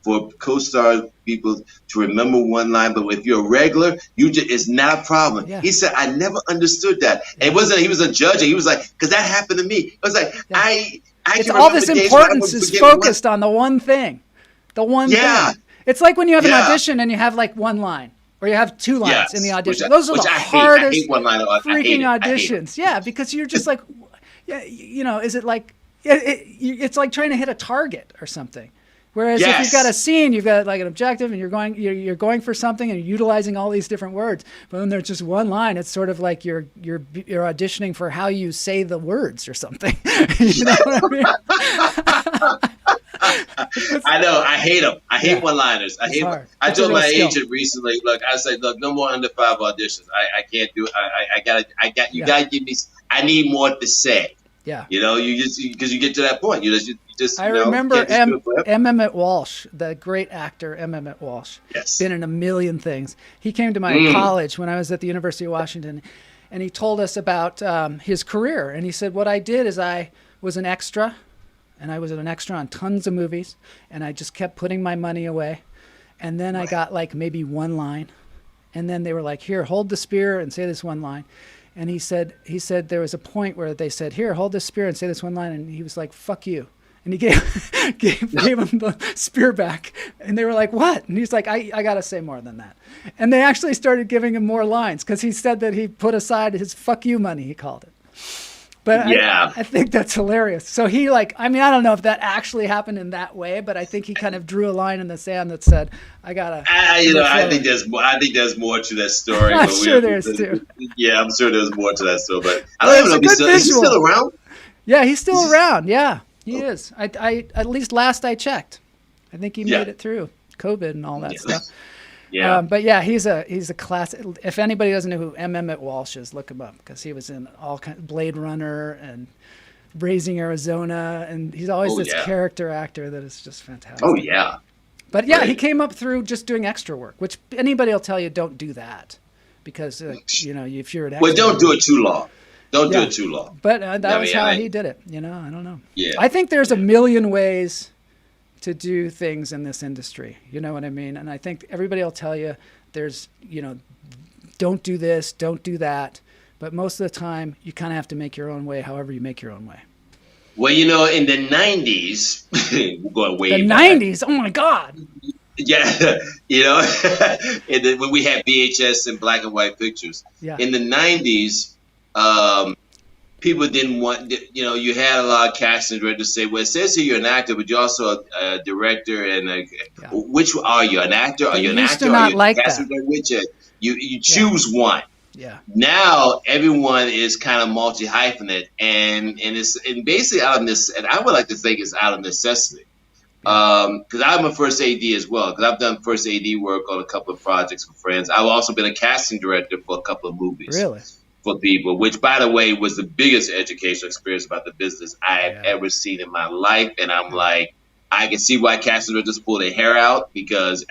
for co-star people to remember one line, but if you're a regular, it's not a problem." Yeah. He said, "I never understood that." Yeah. And it wasn't. He was a judge, and he was like, "Because that happened to me." It was like I it's all this importance is focused on the one thing, thing. It's like when you have an audition and you have like one line. Or you have two lines in the audition. Those are the hardest freaking auditions. Yeah, because you're just like, is it like, it's like trying to hit a target or something. Whereas if you've got a scene, you've got like an objective, and you're going for something, and you're utilizing all these different words. But when there's just one line, it's sort of like you're auditioning for how you say the words or something. You know what I mean? I know. I hate them. I hate one-liners. I told my agent recently, look, I said, look, no more under 5 auditions. I can't do it. You gotta give me. I need more to say. Yeah. You just because you get to that point, you just. I remember Emmett Walsh, the great actor Emmett Walsh. Yes. Been in a million things. He came to my college when I was at the University of Washington, and he told us about his career. And he said, what I did is I was an extra. And I was an extra on tons of movies, and I just kept putting my money away. And then I got like maybe one line. And then they were like, here, hold the spear and say this one line. And he said there was a point where they said, here, hold the spear and say this one line. And he was like, fuck you. And he gave him the spear back. And they were like, what? And he's like, I got to say more than that. And they actually started giving him more lines because he said that he put aside his fuck you money, he called it. But I think that's hilarious. So he I don't know if that actually happened in that way, but I think he kind of drew a line in the sand that said, I gotta. I think there's more to that story. I'm sure there's too. Yeah, I'm sure there's more to that story. But I don't even know. Is he still around? Yeah, he's still around. Yeah, he is. I at least last I checked, I think he made it through COVID and all that stuff. Yeah. But yeah, he's a classic. If anybody doesn't know who Emmett Walsh is, look him up because he was in all kinds of Blade Runner and Raising Arizona, and he's always this character actor that is just fantastic. Oh yeah. But yeah, he came up through just doing extra work, which anybody will tell you don't do that because if you're an extra. Well, don't do it too long. Don't do it too long. But that was how he did it. I don't know. Yeah. I think there's a million ways to do things in this industry. You know what I mean? And I think everybody will tell you there's, don't do this, don't do that. But most of the time, you kind of have to make your own way, however you make your own way. Well, in the 90s, we're going way back. 90s? Oh, my God. Yeah. When we had VHS and black and white pictures. Yeah. In the 90s, people didn't want, you had a lot of casting directors say, well, it says here you're an actor, but you're also a director. And which are you? An actor? Are you an actor? Are you a casting director? You choose one. Yeah. Now everyone is kind of multi-hyphenate, and basically out of this, and I would like to think it's out of necessity. Because I'm a first AD as well, because I've done first AD work on a couple of projects for friends. I've also been a casting director for a couple of movies. Really? For people, which, by the way, was the biggest educational experience about the business I have ever seen in my life. And I'm like, I can see why casting directors pull their hair out because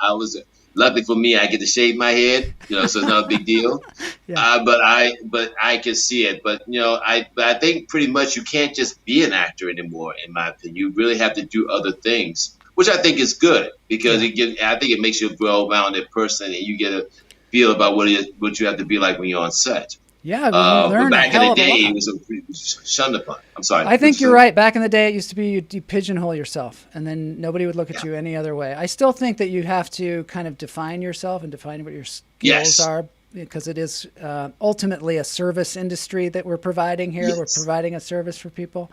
I was, luckily for me, I get to shave my head, so it's not a big deal. But I can see it. But I think pretty much you can't just be an actor anymore, in my opinion. You really have to do other things, which I think is good because I think it makes you a well-rounded person, and you get a feel about what you have to be like when you're on set. Yeah, you learn back in the day, it was shunned upon. I'm sorry. I think you're right. Back in the day, it used to be you pigeonhole yourself, and then nobody would look at you any other way. I still think that you have to kind of define yourself and define what your skills are, because it is ultimately a service industry that we're providing here. Yes. We're providing a service for people.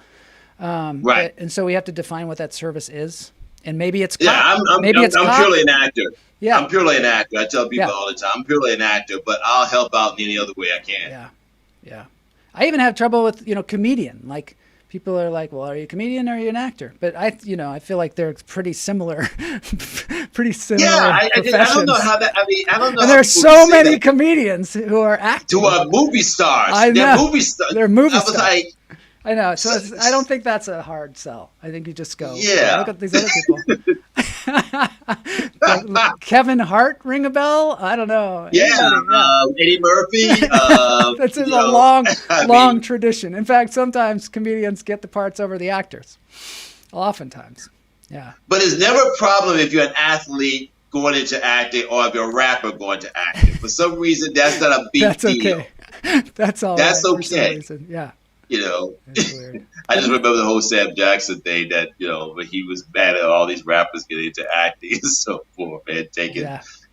Right. And so we have to define what that service is. And maybe it's I'm purely an actor. Yeah. I'm purely an actor. I tell people all the time, I'm purely an actor, but I'll help out in any other way I can. Yeah. I even have trouble with, comedian. Like, people are like, well, are you a comedian or are you an actor? But I feel like they're pretty similar. Professions. I don't know how that, I don't know. And there's so many comedians who are actors. Who are movie stars. I know. They're movie stars. They're movie stars. Like, I know. So I don't think that's a hard sell. I think you just go, yeah. look at these other people. Kevin Hart ring a bell? I don't know. Yeah, Eddie Murphy. That's a long tradition. In fact, sometimes comedians get the parts over the actors. Oftentimes, yeah. But it's never a problem if you're an athlete going into acting or if you're a rapper going to acting. For some reason, that's not a big deal. That's okay. That's all. That's right, okay. Yeah. You know, I just remember the whole Sam Jackson thing that, when he was mad at all these rappers getting into acting and so forth and taking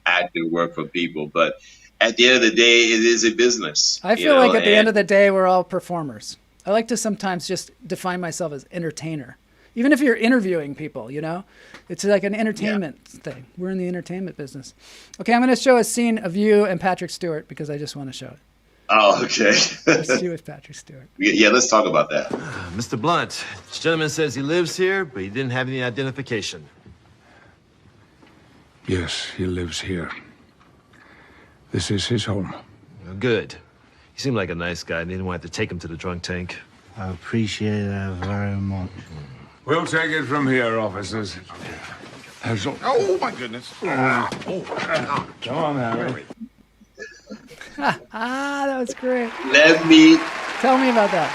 acting work from people. But at the end of the day, it is a business. I feel like at the end of the day, we're all performers. I like to sometimes just define myself as entertainer. Even if you're interviewing people, it's like an entertainment thing. We're in the entertainment business. Okay, I'm going to show a scene of you and Patrick Stewart because I just want to show it. Oh, okay. Let's you with Patrick Stewart. Yeah, let's talk about that. Mr. Blunt, this gentleman says he lives here, but he didn't have any identification. Yes, he lives here. This is his home. Good. He seemed like a nice guy, and didn't want to take him to the drunk tank. I appreciate that very much. We'll take it from here, officers. Oh, my goodness. Come on, Harry. That was great. Tell me about that.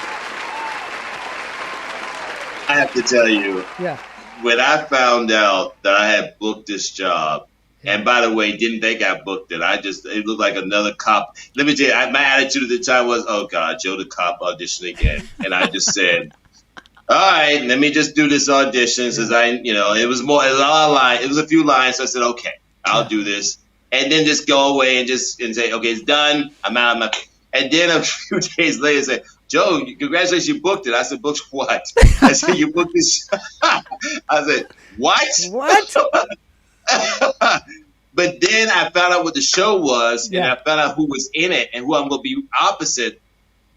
I have to tell you. Yeah. When I found out that I had booked this job, and by the way, didn't think I booked it. It looked like another cop. Let me tell you, my attitude at the time was, oh God, Joe the cop auditioning again. And I just said, all right, let me just do this audition. Since it was a few lines. So I said, okay, I'll do this. And then just go away and say, okay, it's done. I'm out. And then a few days later, say, Joe, congratulations, you booked it. I said, booked what? I said, you booked this. I said, what? What? But then I found out what the show was, and I found out who was in it and who I'm going to be opposite.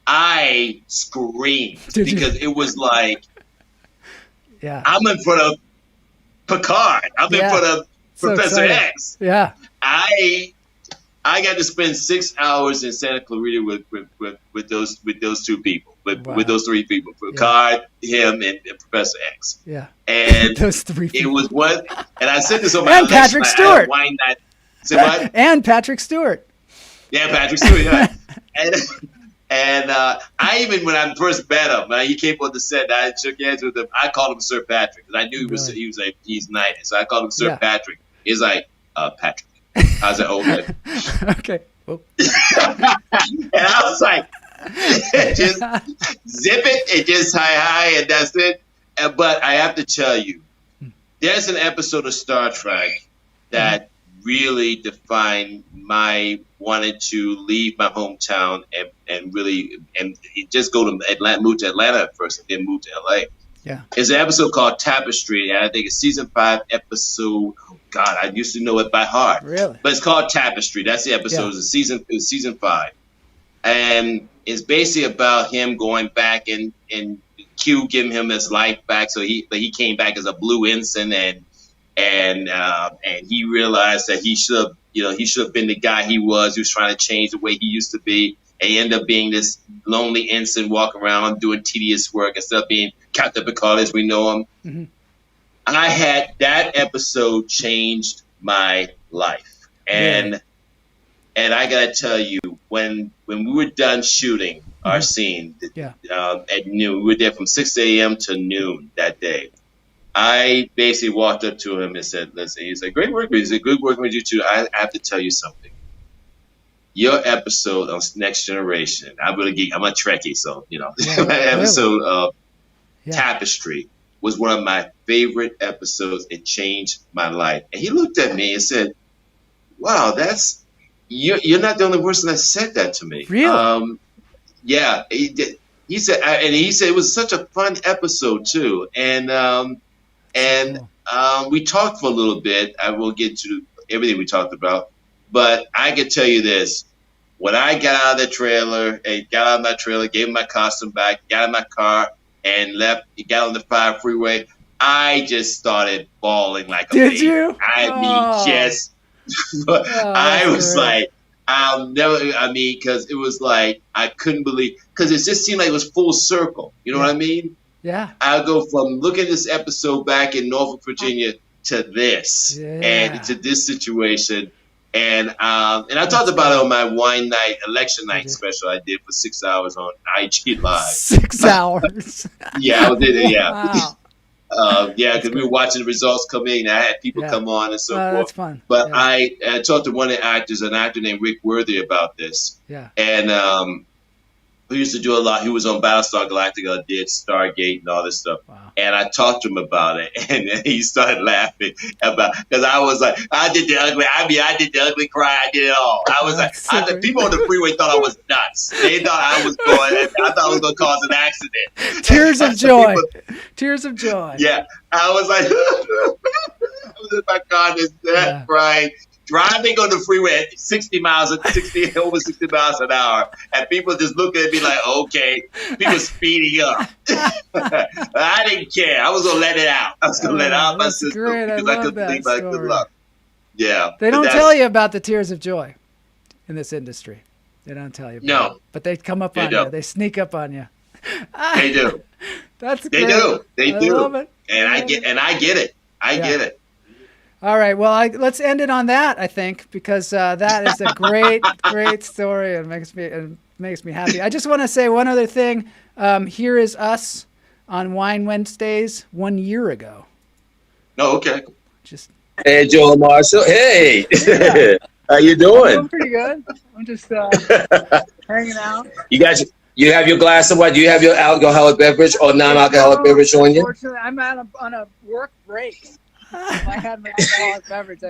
I screamed because it was like, I'm in front of Picard. I'm in front of Professor X. Yeah. I got to spend 6 hours in Santa Clarita with those two people, with those three people, Picard, him, and Professor X. Yeah. And those three people. It was what, and I said this on my and Patrick Stewart. Say what? And Patrick Stewart. Yeah, Patrick Stewart. Yeah. And I even, when I first met him, he came on the set. I shook hands with him. I called him Sir Patrick because I knew he's knighted. So I called him Sir Patrick. He's like, Patrick. I was like, okay. Okay. Oh. And I was like, just zip it and just hi, and that's it. But I have to tell you, there's an episode of Star Trek that really defined my wanted to leave my hometown and just go to Atlanta, move to Atlanta at first, and then move to LA. Yeah. It's an episode called Tapestry, and I think it's season 5 episode. Oh God, I used to know it by heart. Really? But it's called Tapestry. That's the episode. Yeah. It's season 5, and it's basically about him going back and Q giving him his life back. So he came back as a blue ensign, and he realized that he should have been the guy he was. He was trying to change the way he used to be. And he ended up being this lonely ensign walking around doing tedious work instead of being Captain Picard as we know him. Mm-hmm. That episode changed my life. And I got to tell you, when we were done shooting our scene at noon, we were there from 6 a.m. to noon that day. I basically walked up to him and said, listen, he's like, great work. He said, good working with you too. I have to tell you something. Your episode on Next Generation, I'm a Trekkie, so, episode of Tapestry was one of my favorite episodes. It changed my life. And he looked at me and said, wow, you're not the only person that said that to me. Really? Yeah, he did. He said it was such a fun episode too. And we talked for a little bit. I won't get to everything we talked about, but I can tell you this. When I got out of my trailer, gave him my costume back, got in my car, and left, got on the 5 freeway, I just started bawling like a baby. Did you? I was like, because it was like, I couldn't believe, because it just seemed like it was full circle. You know what I mean? Yeah. I'll go from looking at this episode back in Norfolk, Virginia, to this and to this situation. And I talked about it on my wine night, election night special I did for 6 hours on IG Live. 6 hours. Yeah, I did it. Yeah. Wow. Because we were watching the results come in. I had people come on and so forth. That's fun. But I talked to one of the actors, an actor named Rick Worthy, about this. Yeah. And who used to do a lot. He was on Battlestar Galactica, did Stargate and all this stuff. Wow. And I talked to him about it, and he started laughing because I was like, I did the ugly cry, I did it all. I was people on the freeway thought I was nuts. They thought I thought I was going to cause an accident. Tears of joy. Tears of joy. Yeah. I was like, I was in my car, just crying. Driving on the freeway at over 60 miles an hour, and people just looking at me like, okay, people speeding up. I didn't care. I was gonna let it out. I was gonna let it out my system because I couldn't think about good luck. Yeah, they don't tell you about the tears of joy in this industry. They don't tell you. About it. But they come up on you. They sneak up on you. They do. That's great. They do. I love it. And I get it. I get it. All right. Well, let's end it on that, I think, because that is a great, great story and makes me happy. I just want to say one other thing. Here is us on Wine Wednesdays 1 year ago. Oh, okay. Hey, Joel Marshall. Hey. Yeah. How you doing? I'm pretty good. I'm just hanging out. You have your glass of what? Do you have your alcoholic beverage or non-alcoholic beverage on you? Unfortunately, I'm on a work break. I had my alcoholic beverage.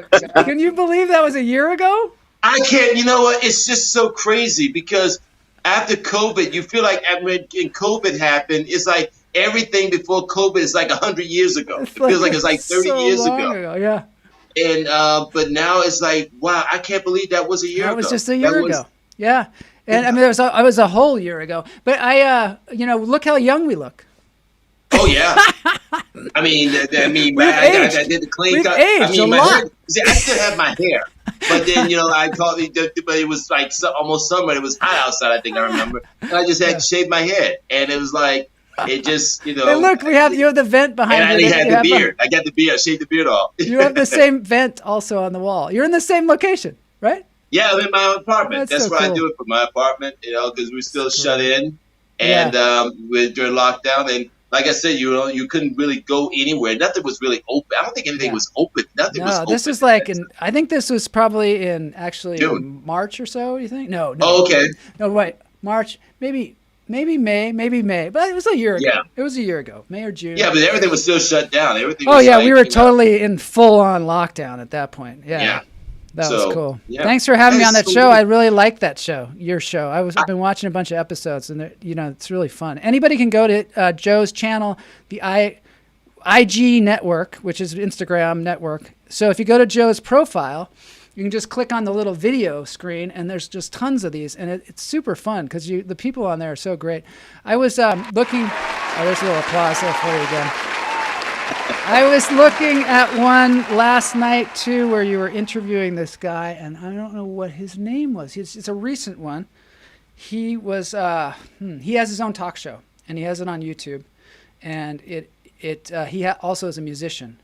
Can you believe that was a year ago? I can't. You know what? It's just so crazy because after COVID, you feel like when COVID happened, it's like everything before COVID is like 100 years ago. It feels like it's like 30 years ago. Yeah. And but now it's like, wow, I can't believe that was a year ago. That was just a year ago. Yeah. And I mean, it was a whole year ago. But look how young we look. Oh yeah, I mean, I did the clean cut. I mean, I still have my hair, but then I called it. But it was like almost summer. It was hot outside. I think I remember. And I just had to shave my head, and it was like it just And look, you have the vent behind you. And I had the beard. I got the beard. I shaved the beard off. You have the same vent also on the wall. You're in the same location, right? Yeah, I'm in my own apartment. That's where I do it from my apartment. Because we're still shut in, and we're during lockdown and. Like I said, you couldn't really go anywhere. Nothing was really open. I don't think anything was open. Nothing was open. This was like I think this was probably in March or so. You think? No. Oh, okay. No, wait. March, maybe May. But it was a year ago. Yeah. It was a year ago, May or June. Yeah, but everything was still shut down. Everything. We were totally in full on lockdown at that point. Yeah. That was cool. Yeah. Thanks for having me on that show. I really like that show, your show. I've been watching a bunch of episodes, and it's really fun. Anybody can go to Joe's channel, the IG network, which is Instagram network. So if you go to Joe's profile, you can just click on the little video screen, and there's just tons of these, and it's super fun because the people on there are so great. I was looking. Oh, there's a little applause there for you again. I was looking at one last night, too, where you were interviewing this guy, and I don't know what his name was. It's a recent one. He was he has his own talk show, and he has it on YouTube. And he also is a musician,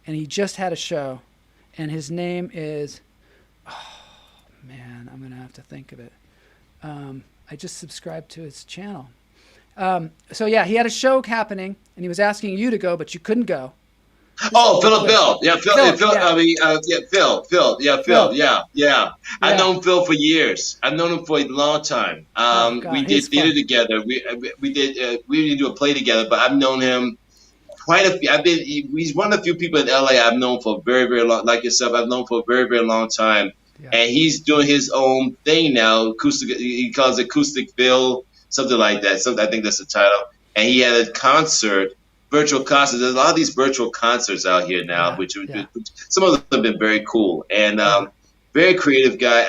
and he just had a show, and his name is, I'm going to have to think of it. I just subscribed to his channel. He had a show happening, and he was asking you to go, but you couldn't go. Oh, Phil. Yeah, Phil. I mean, Phil. Yeah. I've known Phil for years. I've known him for a long time. We did theater together. We didn't do a play together, but I've known him quite a few. He's one of the few people in LA I've known for a very, very long. Like yourself, I've known for a very, very long time. Yeah. And he's doing his own thing now. Acoustic. He calls it Acoustic Phil, something like that. I think that's the title. And he had a concert. Virtual concerts. There's a lot of these virtual concerts out here now, which some of them have been very cool and very creative guy.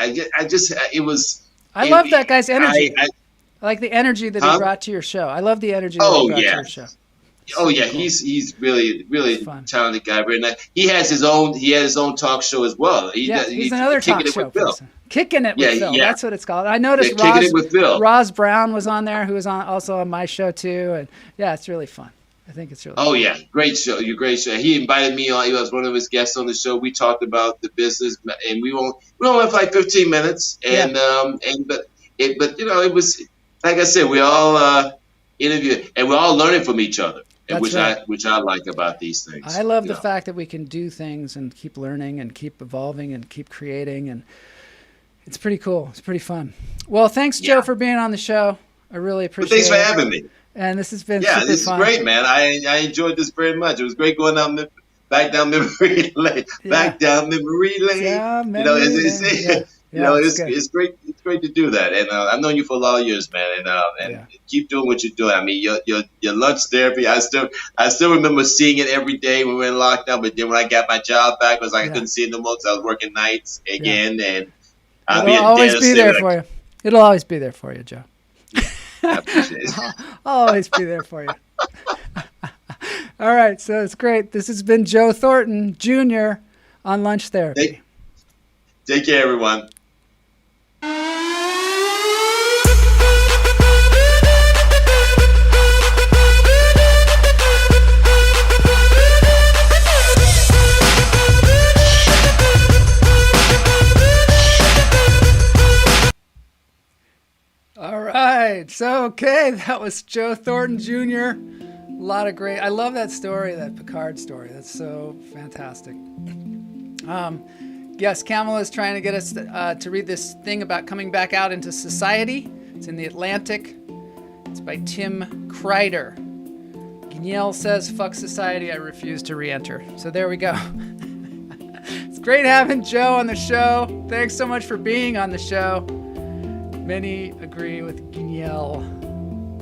I love that guy's energy. I like the energy that he brought to your show. I love the energy that he brought to your show. Oh yeah, he's really talented guy. Very nice. He has his own talk show as well. He's another talk show person. Kicking it with Phil. That's what it's called. I noticed Kicking It with Phil. Roz Brown was on there, who was also on my show too, and it's really fun. I think it's really Oh yeah, great show. You're great show. He invited me on. He was one of his guests on the show. We talked about the business, and we only went for like 15 minutes. And but it was like I said, we all interviewed, and we're all learning from each other, which I like about these things. I love the fact that we can do things and keep learning and keep evolving and keep creating, and it's pretty cool. It's pretty fun. Well, thanks, Joe, for being on the show. I really appreciate it. Thanks for having me. And this has been this is fun. great, man. I enjoyed this very much. It was great going back down memory lane. Back down memory lane. Yeah, it's great. It's great to do that. And I've known you for a lot of years, man. And keep doing what you're doing. I mean, your lunch therapy. I still remember seeing it every day when we were in lockdown. But then when I got my job back, it was like I couldn't see it no more because I was working nights again. And It'll always be there for you. It'll always be there for you, Joe. I appreciate it. I'll always be there for you. All right, so it's great. This has been Joe Thornton, Jr. on Lunch Therapy. Take care, everyone. All right. So, okay, that was Joe Thornton Jr. A lot of great. I love that story, that Picard story. That's so fantastic. Yes, Kamala is trying to get us to read this thing about coming back out into society. It's in the Atlantic. It's by Tim Kreider. Guignel says, "Fuck society, I refuse to re-enter." So there we go. It's great having Joe on the show. Thanks so much for being on the show. Many agree with Guignel.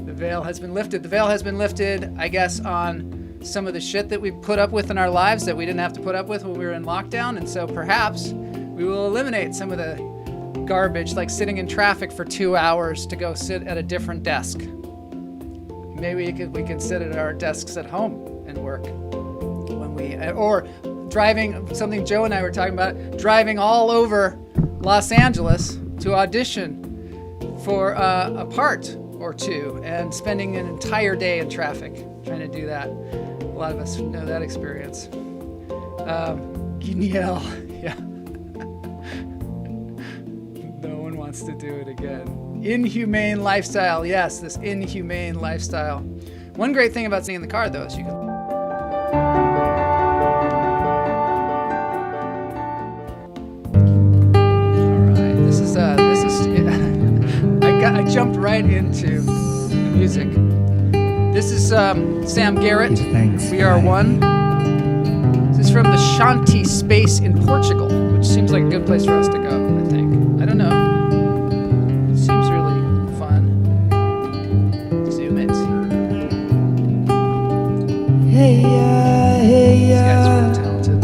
The veil has been lifted. The veil has been lifted, I guess, on some of the shit that we put up with in our lives that we didn't have to put up with when we were in lockdown. And so perhaps we will eliminate some of the garbage, like sitting in traffic for 2 hours to go sit at a different desk. Maybe we can sit at our desks at home and work or driving, something Joe and I were talking about, driving all over Los Angeles to audition for a part or two and spending an entire day in traffic trying to do that. A lot of us know that experience. Guignel, yeah. No one wants to do it again. Inhumane lifestyle, yes, this inhumane lifestyle. One great thing about sitting in the car, though, is you can... I jumped right into the music. This is Sam Garrett. We Are One. This is from the Shanti Space in Portugal, which seems like a good place for us to go, I think. I don't know. It seems really fun. Zoom it. These guys are really talented.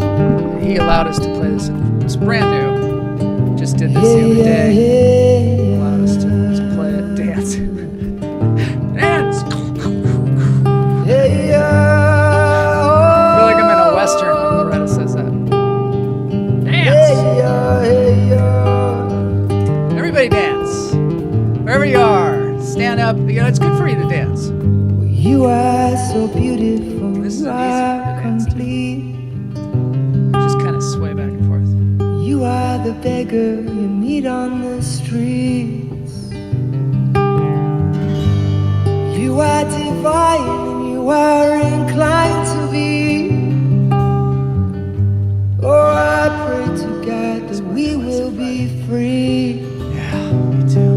He allowed us to play this. It's brand new. Just did this the other day. Allowed us to play it. Dance. Dance! I feel like I'm in a Western when Loretta says that. Dance! Everybody dance. Wherever you are, stand up. You know, it's good for you to dance. You are so beautiful. This is an easy one to dance to. Just kind of sway back and forth. You are the beggar you meet on the streets. You are divine and you are inclined to be. Oh, I pray to God that we will be free. Yeah, me too.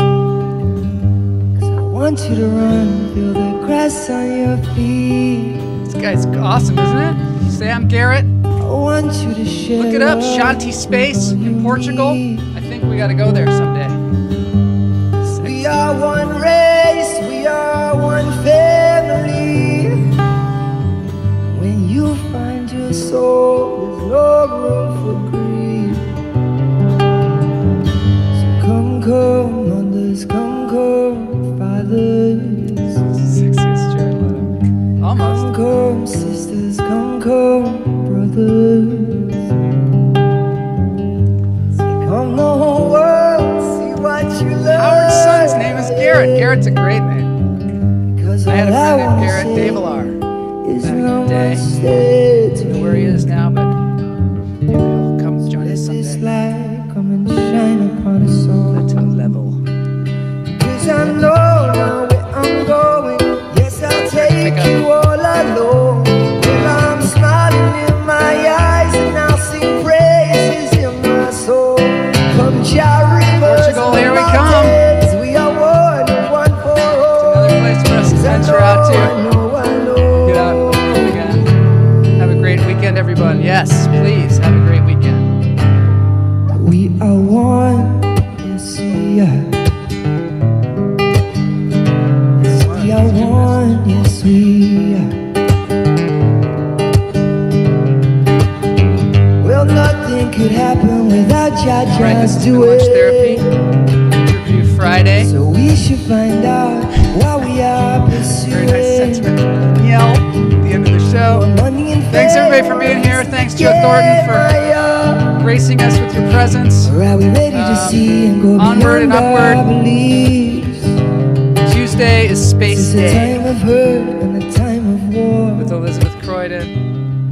'Cause I want you to run, feel the grass on your feet. This guy's awesome, isn't it? Sam Garrett. I want you to share. Look it up, Shanti Space in Portugal. I think we got to go there someday. We are one race, we are one family. When you find your soul, there's no room for greed. So come, mothers, come, fathers. Sexiest Jared Leto. Almost. Come, sisters, come, brothers. Come the whole world, see what you learn. Howard's son's name is Garrett. Garrett's a great name. I had a friend named Garrett Davilar. Friday. I don't know where he is now, but maybe he'll come join us someday. To a level. Cause I know now where I'm going. Yes, I'll take you all alone. Well, I'm smiling in my eyes and I'll sing praises in my soul. Come Portugal, here we come. We are one and one for all. Another place for us to venture out to. Get out again. Have a great weekend, everyone. Yes, please have a great weekend. We are one, yes we are. Yes we are one, yes we are. Well, nothing could happen without Jah. Right, this is Lunch Therapy Interview Friday. So we should find out why we are pursuing. Very nice sentiment from Danielle at the end of the show. Thanks everybody for being here. Thanks Joe Thornton for gracing us with your presence. Are we ready to see and go onward and upward. Tuesday is Space Day. Time of hurt and a time of war. With Elizabeth Croydon,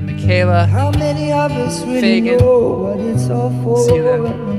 Michaela, how many of us really Fagan. know what it's all for? See you then.